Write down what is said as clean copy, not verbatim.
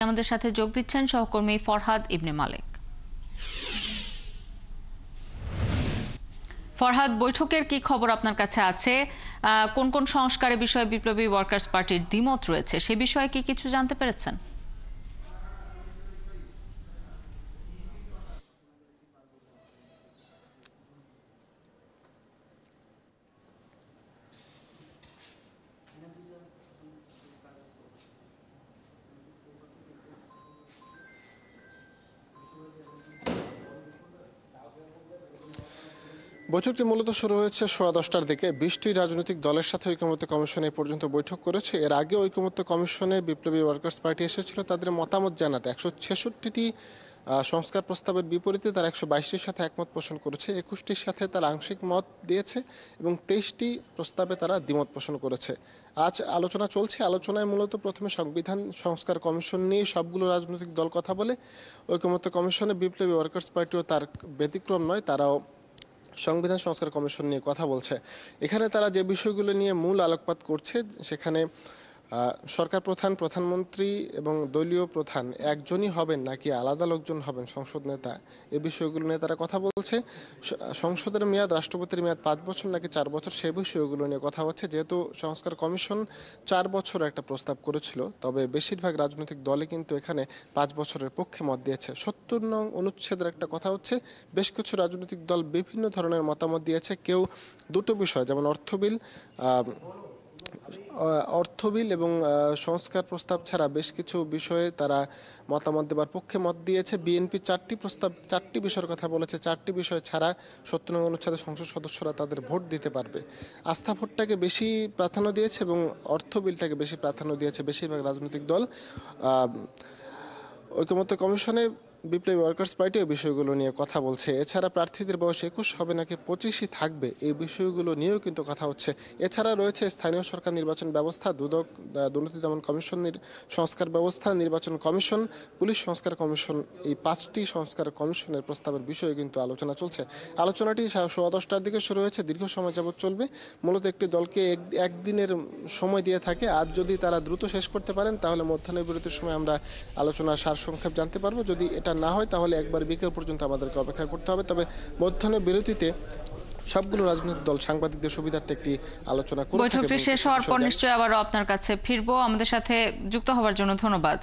আমাদের সাথে যোগ দিচ্ছেন সহকর্মী ফরহাদ ইবনে মালেক। ফরহাদ, বৈঠকের কি খবর আপনার কাছে আছে? কোন কোন সংস্কারের বিষয়ে বিপ্লবী ওয়ার্কার্স পার্টির দ্বিমত রয়েছে সে বিষয়ে কি কিছু জানতে পেরেছেন? বৈঠকটি মূলত শুরু হয়েছে 10:15টার দিকে। 20টি রাজনৈতিক দলের সাথে ঐকমত্য কমিশন এই পর্যন্ত বৈঠক করেছে। এর আগে ঐকমত্য কমিশনে বিপ্লবী ওয়ার্কার্স পার্টি এসেছিল তাদের মতামত জানাতে। 166টি সংস্কার প্রস্তাবের বিপরীতে তারা 122টির সাথে একমত পোষণ করেছে, 21টির সাথে তারা আংশিক মত দিয়েছে এবং 23টি প্রস্তাবে তারা দ্বিমত পোষণ করেছে। আজ আলোচনা চলছে। আলোচনায় মূলত প্রথমে সংবিধান সংস্কার কমিশন নিয়ে সবগুলো রাজনৈতিক দল কথা বলে। ঐকমত্য কমিশনে বিপ্লবী ওয়ার্কার্স পার্টিও তার ব্যতিক্রম নয়, তারাও সংবিধান সংস্কার কমিশন নিয়ে কথা বলছে। এখানে তারা যে বিষয়গুলো নিয়ে মূল আলোকপাত করছে সেখানে সরকার প্রধান, প্রধানমন্ত্রী এবং দলীয় প্রধান একজনই হবেন নাকি আলাদা লোকজন হবেন সংসদ নেতা, এই বিষয়গুলো নিয়ে তারা কথা বলছে। সংসদের মেয়াদ, রাষ্ট্রপতির মেয়াদ 5 বছর নাকি 4 বছর, সে বিষয়গুলো নিয়ে কথা হচ্ছে। যেহেতু সংস্কার কমিশন 4 বছর একটা প্রস্তাব করেছিল, তবে বেশিরভাগ রাজনৈতিক দলে কিন্তু এখানে 5 বছরের পক্ষে মত দিয়েছে। 70 নং অনুচ্ছেদের একটা কথা হচ্ছে। বেশ কিছু রাজনৈতিক দল বিভিন্ন ধরনের মতামত দিয়েছে। কেউ দুটো বিষয়, যেমন অর্থ বিল এবং সংস্কার প্রস্তাব ছাড়া বেশ কিছু বিষয়ে তারা মতামত দেবার পক্ষে মত দিয়েছে। বিএনপি 4টি বিষয়ের কথা বলেছে। 4টি বিষয় ছাড়া 70 নং অনুচ্ছেদে সংসদ সদস্যরা তাদের ভোট দিতে পারবে। আস্থা ভোটটাকে বেশি প্রাধান্য দিয়েছে এবং অর্থ বিলটাকে বেশি প্রাধান্য দিয়েছে বেশিরভাগ রাজনৈতিক দল। ঐকমত্য কমিশনে বিপ্লবী ওয়ার্কার্স পার্টি এই বিষয়গুলো নিয়ে কথা বলছে। এছাড়া প্রার্থীদের বয়স 21 হবে নাকি 25ই থাকবে, এই বিষয়গুলো নিয়েও কিন্তু কথা হচ্ছে। এছাড়া রয়েছে স্থানীয় সরকার নির্বাচন ব্যবস্থা, দুর্নীতি দমন কমিশন সংস্কার ব্যবস্থা, নির্বাচন কমিশন, পুলিশ সংস্কার কমিশন। এই 5টি সংস্কার কমিশনের প্রস্তাবের বিষয়ে কিন্তু আলোচনা চলছে। আলোচনাটি 10:15টার দিকে শুরু হয়েছে, দীর্ঘ সময় যাবৎ চলবে। মূলত একটি দলকে একদিনের সময় দিয়ে থাকে। আজ যদি তারা দ্রুত শেষ করতে পারেন তাহলে মধ্যাহ্ন বিরতির সময় আমরা আলোচনার সারসংক্ষেপ জানতে পারবো। যদি এটা না হয় তাহলে একবার বিকেল পর্যন্ত আমাদেরকে অপেক্ষা করতে হবে। তবে মধ্যাহ্ন বিরতিতে সবগুলো রাজনৈতিক দল সাংবাদিকদের সুবিধার্থে একটি আলোচনা করে থাকে। বৈঠকটি শেষ হওয়ার পর নিশ্চয়ই আবারও আপনার কাছে ফিরবো। আমাদের সাথে যুক্ত হওয়ার জন্য ধন্যবাদ।